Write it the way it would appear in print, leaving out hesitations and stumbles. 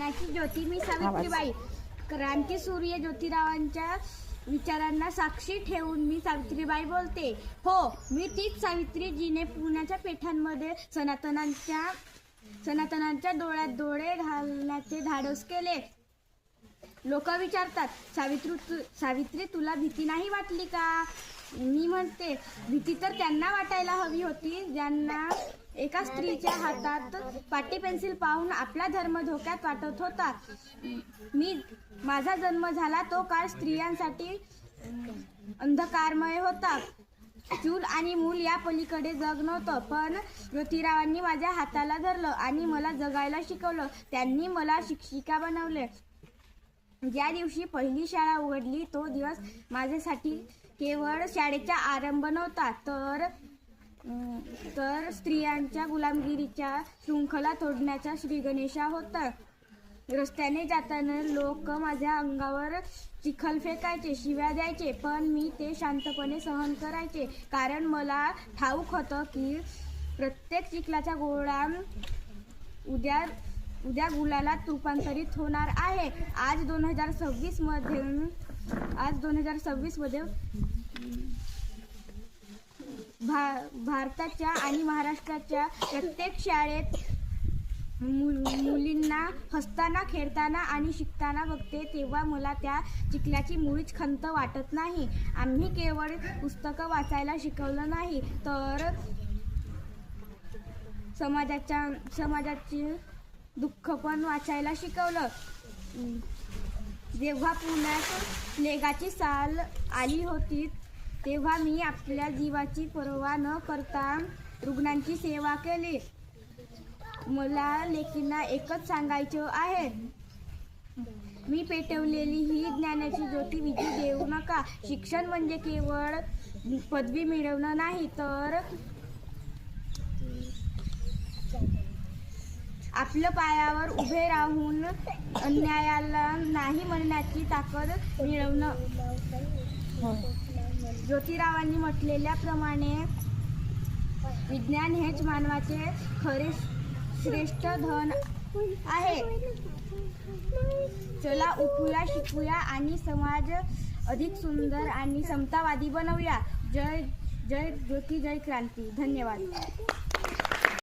ज्ञानाची ज्योती मी सावित्रीबाई, क्रांतीसूर्य ज्योतिरावांच्या विचारांना साक्षी ठेवून मी सावित्रीबाई बोलते. हो, मी तीच सावित्री जिने पुण्याच्या पेठांमध्ये सनातनांच्या डोळ्यात डोळे घालण्याचे धाडस केले. लोक विचारतात, सावित्री तुला भीती नाही वाटली का? मी म्हणते, भीती तर त्यांना वाटायला हवी होती ज्यांना एका स्त्रीच्या हातात पाटी पेन्सिल पाहून आपला धर्म धोक्यात वाटत होता. माझा जन्म झाला तो काळ स्त्रियांसाठी अंधकारमय होता. चूल आणि मूल या पलीकडे जग नव्हतं. पण ज्योतिरावांनी माझ्या हाताला धरलं आणि मला जगायला शिकवलं. त्यांनी मला शिक्षिका बनवले. ज्या दिवशी पहिली शाळा उघडली तो दिवस माझ्यासाठी केवळ शाळेचा आरंभ नव्हता, तर स्त्रियांच्या गुलामगिरीच्या शृंखला तोडण्याचा श्रीगणेशा होता. रस्त्याने जाताना लोक माझ्या अंगावर चिखल फेकायचे, शिव्या द्यायचे, पण मी ते शांतपणे सहन करायचे. कारण मला ठाऊक होतं की प्रत्येक चिखलाचा गोळा उद्या गुलालात रूपांतरित होणार आहे. आज 2026 मध्ये भारताच्या आणि महाराष्ट्राच्या प्रत्येक शाळेत मुलींना हसताना, खेळताना आणि शिकताना बघते, तेव्हा मला त्या चिखलाची मुळीच खंत वाटत नाही. आम्ही केवळ पुस्तकं वाचायला शिकवलं नाही, तर समाजाची दुःख पण वाचायला शिकवलं. जेव्हा पुण्यात प्लेगाची साल आली होती तेव्हा मी आपल्या जीवाची पर्वा न करता रुग्णांची सेवा केली. मला लेकींना एकच सांगायचं आहे, मी पेटवलेली ही ज्ञानाची ज्योती विझू देऊ नका. शिक्षण म्हणजे केवळ पदवी मिळवणं नाही, तर आपल्या पायावर उभे राहून अन्यायाला नाही म्हणण्याची ताकद मिळवणं. ज्योतिरावांनी म्हटलेल्याप्रमाणे विज्ञान हेच मानवाचे खरे श्रेष्ठ धन आहे. चला उठूया, शिकूया आणि समाज अधिक सुंदर आणि समतावादी बनवूया. जय जय ज्योती, जय क्रांती. धन्यवाद.